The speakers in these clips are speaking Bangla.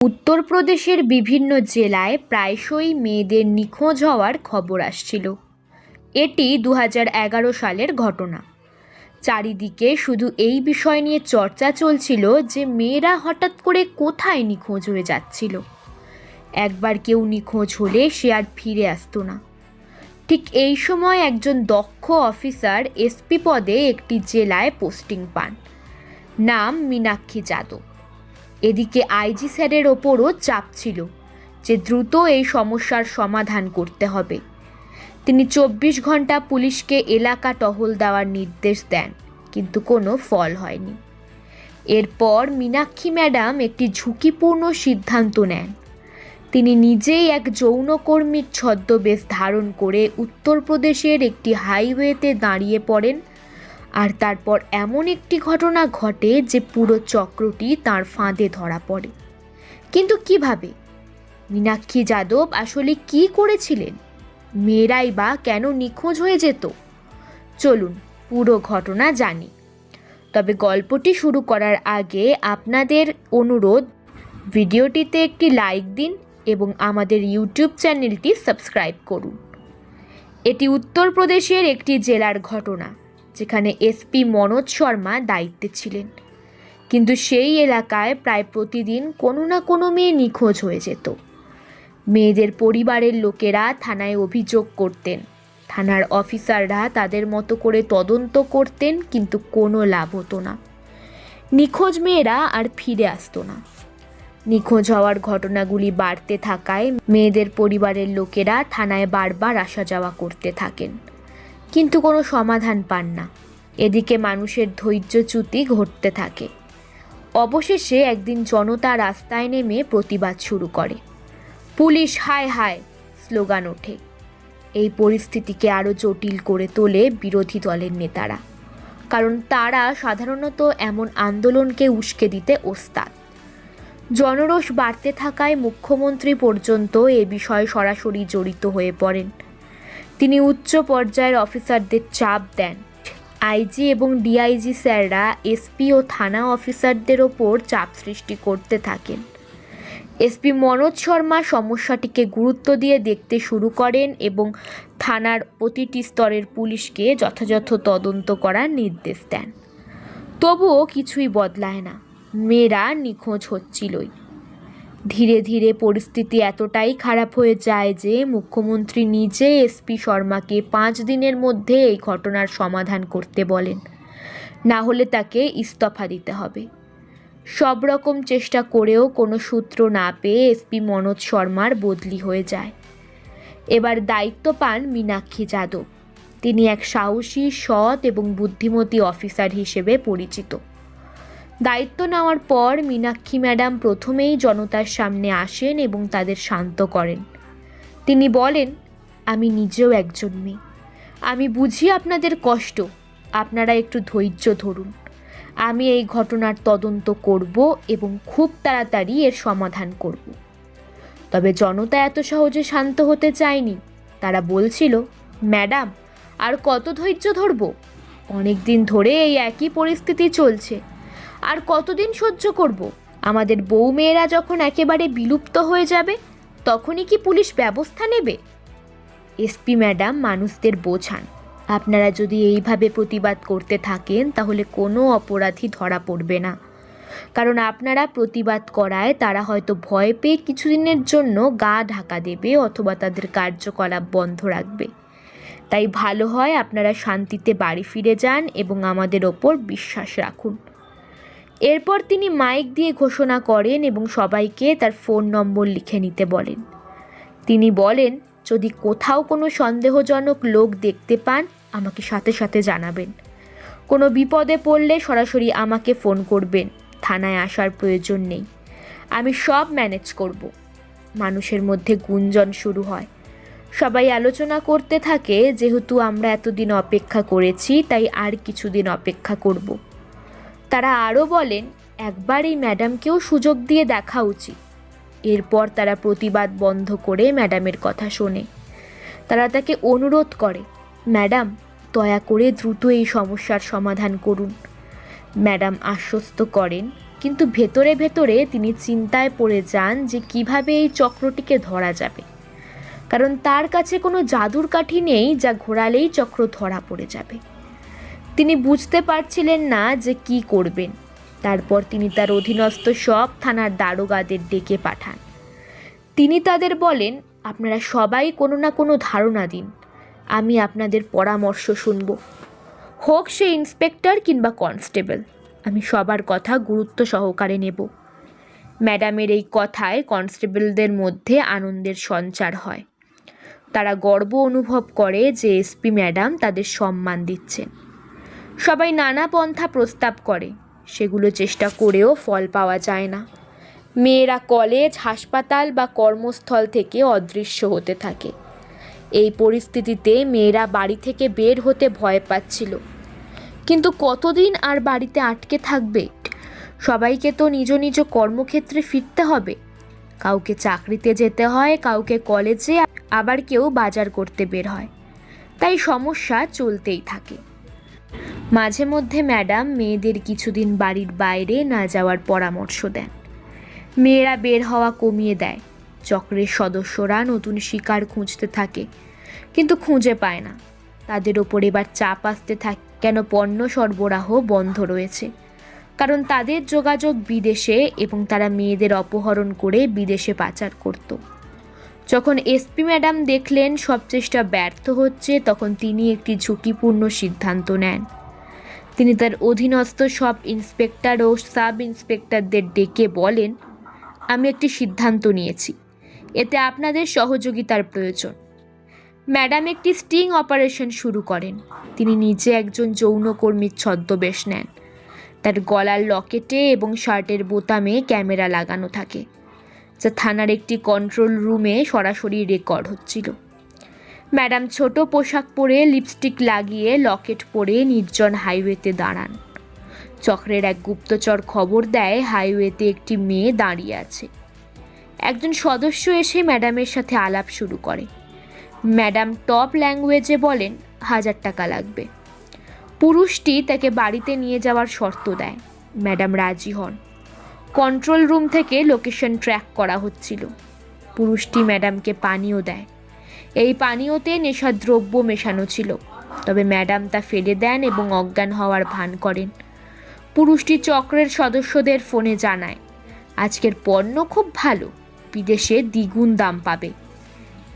উত্তরপ্রদেশের বিভিন্ন জেলায় প্রায়শই মেয়েদের নিখোঁজ হওয়ার খবর আসছিল। এটি ২০১১ সালের ঘটনা। চারিদিকে শুধু এই বিষয় নিয়ে চর্চা চলছিল যে মেয়েরা হঠাৎ করে কোথায় নিখোঁজ হয়ে যাচ্ছিল। একবার কেউ নিখোঁজ হলে সে আর ফিরে আসতো না। ঠিক এই সময় একজন দক্ষ অফিসার এসপি পদে একটি জেলায় পোস্টিং পান। নাম মীনাক্ষী যাদব। এদিকে আইজি স্যারের ওপরও চাপ ছিল যে দ্রুত এই সমস্যার সমাধান করতে হবে। তিনি ২৪ ঘন্টা পুলিশকে এলাকা টহল দেওয়ার নির্দেশ দেন, কিন্তু কোনো ফল হয়নি। এরপর মীনাক্ষী ম্যাডাম একটি ঝুঁকিপূর্ণ সিদ্ধান্ত নেন। তিনি নিজেই এক যৌনকর্মীর ছদ্মবেশ ধারণ করে উত্তরপ্রদেশের একটি হাইওয়েতে দাঁড়িয়ে পড়েন। আর তারপর এমন একটি ঘটনা ঘটে যে পুরো চক্রটি তার ফাঁদে ধরা পড়ে। কিন্তু কিভাবে? মীনাক্ষী যাদব আসলে কি করেছিলেন? মেয়েরাই বা কেন নিখোঁজ হয়ে যেত? চলুন পুরো ঘটনা জানি। তবে গল্পটি শুরু করার আগে আপনাদের অনুরোধ, ভিডিওটিতে একটি লাইক দিন এবং আমাদের ইউটিউব চ্যানেলটি সাবস্ক্রাইব করুন। এটি উত্তরপ্রদেশের একটি জেলার ঘটনা, যেখানে এসপি মনোজ শর্মা দায়িত্বে ছিলেন। কিন্তু সেই এলাকায় প্রায় প্রতিদিন কোনো না কোনো মেয়ে নিখোঁজ হয়ে যেত। মেয়েদের পরিবারের লোকেরা থানায় অভিযোগ করতেন। থানার অফিসাররা তাদের মতো করে তদন্ত করতেন, কিন্তু কোনো লাভ হতো না। নিখোঁজ মেয়েরা আর ফিরে আসতো না। নিখোঁজ হওয়ার ঘটনাগুলি বাড়তে থাকায় মেয়েদের পরিবারের লোকেরা থানায় বারবার আসা যাওয়া করতে থাকেন, কিন্তু কোনো সমাধান পান না। এদিকে মানুষের ধৈর্যচ্যুতি ঘটতে থাকে। অবশেষে একদিন জনতা রাস্তায় নেমে প্রতিবাদ শুরু করে। পুলিশ হায় হায় স্লোগান ওঠে। এই পরিস্থিতিকে আরও জটিল করে তোলে বিরোধী দলের নেতারা, কারণ তারা সাধারণত এমন আন্দোলনকে উস্কে দিতে ওস্তাদ। জনরোষ বাড়তে থাকায় মুখ্যমন্ত্রী পর্যন্ত এ বিষয়ে সরাসরি জড়িত হয়ে পড়েন। তিনি উচ্চ পর্যায়ের অফিসারদের চাপ দেন। আইজি এবং ডিআইজি স্যাররা এসপি ও থানা অফিসারদের ওপর চাপ সৃষ্টি করতে থাকেন। এসপি মনোজ শর্মা সমস্যাটিকে গুরুত্ব দিয়ে দেখতে শুরু করেন এবং থানার প্রতিটি স্তরের পুলিশকে যথাযথ তদন্ত করার নির্দেশ দেন। তবুও কিছুই বদলায় না। মেয়েরা নিখোঁজ হচ্ছিলই। ধীরে ধীরে পরিস্থিতি এতটাই খারাপ হয়ে যায় যে মুখ্যমন্ত্রী নিজে এসপি শর্মাকে ৫ দিনের মধ্যে এই ঘটনার সমাধান করতে বলেন, না হলে তাকে ইস্তফা দিতে হবে। সব রকম চেষ্টা করেও কোনো সূত্র না পেয়ে এসপি মনোজ শর্মার বদলি হয়ে যায়। এবার দায়িত্ব পান মীনাক্ষী যাদব। তিনি এক সাহসী, সৎ এবং বুদ্ধিমতী অফিসার হিসেবে পরিচিত। দায়িত্ব নেওয়ার পর মীনাক্ষী ম্যাডাম প্রথমেই জনতার সামনে আসেন এবং তাদের শান্ত করেন। তিনি বলেন, আমি নিজেও একজন মেয়ে। আমি বুঝি আপনাদের কষ্ট। আপনারা একটু ধৈর্য ধরুন। আমি এই ঘটনার তদন্ত করব এবং খুব তাড়াতাড়ি এর সমাধান করব। তবে জনতা এত সহজে শান্ত হতে চায়নি। তারা বলছিল, ম্যাডাম আর কত ধৈর্য ধরব? অনেক দিন ধরে এই একই পরিস্থিতি চলছে। আর কতদিন সহ্য করব? আমাদের বউ মেয়েরা যখন একেবারে বিলুপ্ত হয়ে যাবে, তখনই কি পুলিশ ব্যবস্থা নেবে? এসপি ম্যাডাম মানুষদের বোঝান, আপনারা যদি এইভাবে প্রতিবাদ করতে থাকেন তাহলে কোনো অপরাধী ধরা পড়বে না। কারণ আপনারা প্রতিবাদ করায় তারা হয়তো ভয় পেয়ে কিছুদিনের জন্য গা ঢাকা দেবে অথবা তাদের কার্যকলাপ বন্ধ রাখবে। তাই ভালো হয় আপনারা শান্তিতে বাড়ি ফিরে যান এবং আমাদের ওপর বিশ্বাস রাখুন। এরপর তিনি মাইক দিয়ে ঘোষণা করেন এবং সবাইকে তার ফোন নম্বর লিখে নিতে বলেন। তিনি বলেন, যদি কোথাও কোনো সন্দেহজনক লোক দেখতে পান আমাকে সাথে সাথে জানাবেন। কোনো বিপদে পড়লে সরাসরি আমাকে ফোন করবেন। থানায় আসার প্রয়োজন নেই। আমি সব ম্যানেজ করব। মানুষের মধ্যে গুঞ্জন শুরু হয়। সবাই আলোচনা করতে থাকে, যেহেতু আমরা এতদিন অপেক্ষা করেছি তাই আর কিছুদিন অপেক্ষা করব। তারা আরও বলেন, একবার এই ম্যাডামকেও সুযোগ দিয়ে দেখা উচিত। এরপর তারা প্রতিবাদ বন্ধ করে ম্যাডামের কথা শোনে। তারা তাকে অনুরোধ করে, ম্যাডাম দয়া করে দ্রুত এই সমস্যার সমাধান করুন। ম্যাডাম আশ্বস্ত করেন, কিন্তু ভেতরে ভেতরে তিনি চিন্তায় পড়ে যান যে কিভাবে এই চক্রটিকে ধরা যাবে, কারণ তার কাছে কোনো জাদুর কাঠি নেই যা ঘোরালেই চক্র ধরা পড়ে যাবে। তিনি বুঝতে পারছিলেন না যে কি করবেন। তারপর তিনি তার অধীনস্থ সব থানার দারোগাদের ডেকে পাঠান। তিনি তাদের বলেন, আপনারা সবাই কোনো না কোনো ধারণা দিন, আমি আপনাদের পরামর্শ শুনব, হোক সে ইন্সপেক্টর কিংবা কনস্টেবল, আমি সবার কথা গুরুত্ব সহকারে নেব। ম্যাডামের এই কথায় কনস্টেবলদের মধ্যে আনন্দের সঞ্চার হয়। তারা গর্ব অনুভব করে যে এসপি ম্যাডাম তাদের সম্মান দিচ্ছেন। সবাই নানা পন্থা প্রস্তাব করে, সেগুলো চেষ্টা করেও ফল পাওয়া যায় না। মেয়েরা কলেজ, হাসপাতাল বা কর্মস্থল থেকে অদৃশ্য হতে থাকে। এই পরিস্থিতিতে মেয়েরা বাড়ি থেকে বের হতে ভয় পাচ্ছিল। কিন্তু কতদিন আর বাড়িতে আটকে থাকবে? সবাইকে তো নিজ নিজ কর্মক্ষেত্রে ফিরতে হবে। কাউকে চাকরিতে যেতে হয়, কাউকে কলেজে, আবার কেউ বাজার করতে বের হয়। তাই সমস্যা চলতেই থাকে। মাঝে মধ্যে ম্যাডাম মেয়েদের কিছুদিন বাড়ির বাইরে না যাওয়ার পরামর্শ দেন। মেয়েরা বের হওয়া কমিয়ে দেয়। চক্রের সদস্যরা নতুন শিকার খুঁজতে থাকে, কিন্তু খুঁজে পায় না। তাদের ওপর এবার চাপ আসতে থাকে, কেন পণ্য সরবরাহ বন্ধ রয়েছে, কারণ তাদের যোগাযোগ বিদেশে এবং তারা মেয়েদের অপহরণ করে বিদেশে পাচার করত। যখন এসপি ম্যাডাম দেখলেন সব চেষ্টা ব্যর্থ হচ্ছে, তখন তিনি একটি ঝুঁকিপূর্ণ সিদ্ধান্ত নেন। তিনি তার অধীনস্থ সব ইন্সপেক্টর ও সাব ইন্সপেক্টরদের ডেকে বলেন, আমি একটি সিদ্ধান্ত নিয়েছি, এতে আপনাদের সহযোগিতার প্রয়োজন। ম্যাডাম একটি স্টিং অপারেশন শুরু করেন। তিনি নিজে একজন যৌনকর্মীর ছদ্মবেশ নেন। তার গলার লকেটে এবং শার্টের বোতামে ক্যামেরা লাগানো থাকে, যা থানার একটি কন্ট্রোল রুমে সরাসরি রেকর্ড হচ্ছিল। ম্যাডাম ছোট পোশাক পরে, লিপস্টিক লাগিয়ে, লকেট পরে নির্জন হাইওয়েতে দাঁড়ান। চক্রের এক গুপ্তচর খবর দেয় হাইওয়েতে একটি মেয়ে দাঁড়িয়ে আছে। একজন সদস্য এসে ম্যাডামের সাথে আলাপ শুরু করে। ম্যাডাম টপ ল্যাঙ্গুয়েজে বলেন 1000 টাকা লাগবে। পুরুষটি তাকে বাড়িতে নিয়ে যাওয়ার শর্ত দেয়। ম্যাডাম রাজি হন। কন্ট্রোল রুম থেকে লোকেশন ট্র্যাক করা হচ্ছিল। পুরুষটি ম্যাডামকে পানীয় দেয়। এই পানীয়তে নেশাদ্রব্য মেশানো ছিল, তবে ম্যাডাম তা ফেলে দেন এবং অজ্ঞান হওয়ার ভান করেন। পুরুষটি চক্রের সদস্যদের ফোনে জানায়, আজকের পণ্য খুব ভালো, বিদেশে দ্বিগুণ দাম পাবে।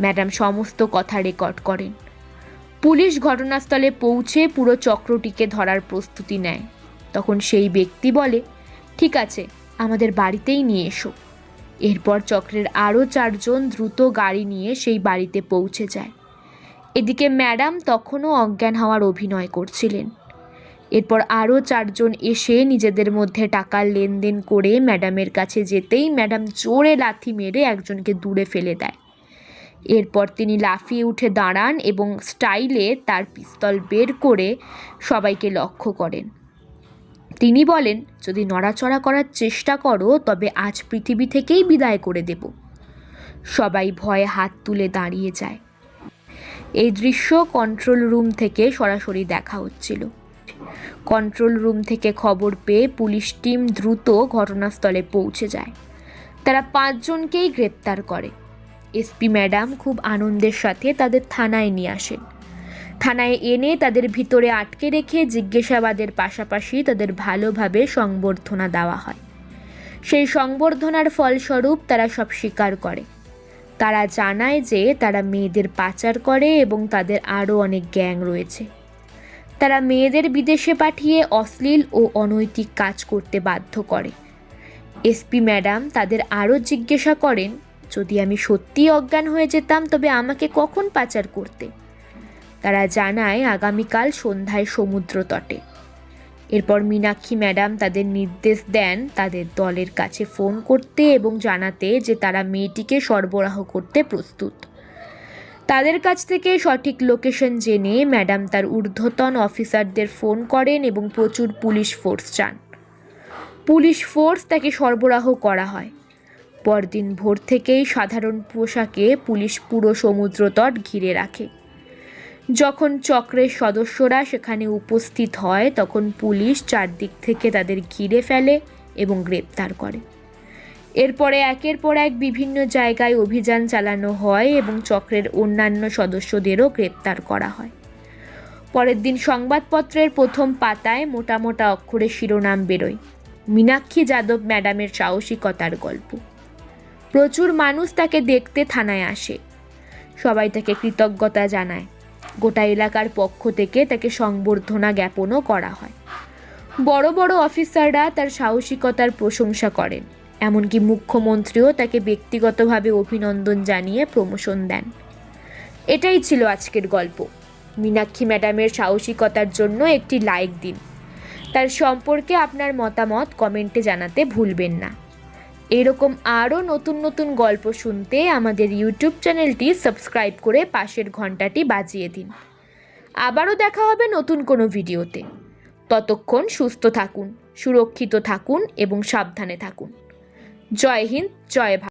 ম্যাডাম সমস্ত কথা রেকর্ড করেন। পুলিশ ঘটনাস্থলে পৌঁছে পুরো চক্রটিকে ধরার প্রস্তুতি নেয়। তখন সেই ব্যক্তি বলে, ঠিক আছে, আমাদের বাড়িতেই নিয়ে এসো। এরপর চক্রের আরও 4 জন দ্রুত গাড়ি নিয়ে সেই বাড়িতে পৌঁছে যায়। এদিকে ম্যাডাম তখনও অজ্ঞান হওয়ার অভিনয় করছিলেন। এরপর আরও 4 জন এসে নিজেদের মধ্যে টাকার লেনদেন করে ম্যাডামের কাছে যেতেই ম্যাডাম জোরে লাথি মেরে একজনকে দূরে ফেলে দেয়। এরপর তিনি লাফিয়ে উঠে দাঁড়ান এবং স্টাইলে তার পিস্তল বের করে সবাইকে লক্ষ্য করেন। তিনি বলেন, যদি নড়াচড়া করার চেষ্টা করো তবে আজ পৃথিবী থেকেই বিদায় করে দেব। সবাই ভয়ে হাত তুলে দাঁড়িয়ে যায়। এই দৃশ্য কন্ট্রোল রুম থেকে সরাসরি দেখা হচ্ছিল। কন্ট্রোল রুম থেকে খবর পেয়ে পুলিশ টিম দ্রুত ঘটনাস্থলে পৌঁছে যায়। তারা 5 জনকেই গ্রেপ্তার করে। এসপি ম্যাডাম খুব আনন্দের সাথে তাদের থানায় নিয়ে আসেন। থানায় এনে তাদের ভিতরে আটকে রেখে জিজ্ঞাসাবাদের পাশাপাশি তাদের ভালোভাবে সংবর্ধনা দেওয়া হয়। সেই সংবর্ধনার ফলস্বরূপ তারা সব স্বীকার করে। তারা জানায় যে তারা মেয়েদের পাচার করে এবং তাদের আরও অনেক গ্যাং রয়েছে। তারা মেয়েদের বিদেশে পাঠিয়ে অশ্লীল ও অনৈতিক কাজ করতে বাধ্য করে। এসপি ম্যাডাম তাদের আরও জিজ্ঞাসা করেন, যদি আমি সত্যিই অজ্ঞান হয়ে যেতাম তবে আমাকে কখন পাচার করতে? তারা জানায় আগামীকাল সন্ধ্যায় সমুদ্র তটে। এরপর মীনাক্ষী ম্যাডাম তাদের নির্দেশ দেন তাদের দলের কাছে ফোন করতে এবং জানাতে যে তারা মেয়েটিকে সরবরাহ করতে প্রস্তুত। তাদের কাছ থেকে সঠিক লোকেশন জেনে ম্যাডাম তার ঊর্ধ্বতন অফিসারদের ফোন করেন এবং প্রচুর পুলিশ ফোর্স চান। পুলিশ ফোর্স তাকে সরবরাহ করা হয়। পরদিন ভোর থেকেই সাধারণ পোশাকে পুলিশ পুরো সমুদ্রতট ঘিরে রাখে। যখন চক্রের সদস্যরা সেখানে উপস্থিত হয় তখন পুলিশ চারদিক থেকে তাদের ঘিরে ফেলে এবং গ্রেপ্তার করে। এরপরে একের পর এক বিভিন্ন জায়গায় অভিযান চালানো হয় এবং চক্রের অন্যান্য সদস্যদেরও গ্রেপ্তার করা হয়। পরের দিন সংবাদপত্রের প্রথম পাতায় মোটা মোটা অক্ষরে শিরোনাম বেরোয়, মীনাক্ষী যাদব ম্যাডামের সাহসিকতার গল্প। প্রচুর মানুষ তাকে দেখতে থানায় আসে, সবাই তাকে কৃতজ্ঞতা জানায়। গোটা এলাকার পক্ষ থেকে তাকে সংবর্ধনা জ্ঞাপনও করা হয়। বড় বড় অফিসাররা তার সাহসিকতার প্রশংসা করেন, এমনকি মুখ্যমন্ত্রীও তাকে ব্যক্তিগতভাবে অভিনন্দন জানিয়ে প্রমোশন দেন। এটাই ছিল আজকের গল্প। মীনাক্ষী ম্যাডামের সাহসিকতার জন্য একটি লাইক দিন। তার সম্পর্কে আপনার মতামত কমেন্টে জানাতে ভুলবেন না। এরকম আরও নতুন নতুন গল্প শুনতে আমাদের ইউটিউব চ্যানেলটি সাবস্ক্রাইব করে পাশের ঘন্টাটি বাজিয়ে দিন। আবারও দেখা হবে নতুন কোনো ভিডিওতে। ততক্ষণ সুস্থ থাকুন, সুরক্ষিত থাকুন এবং সাবধানে থাকুন। জয় হিন্দ, জয় ভারত।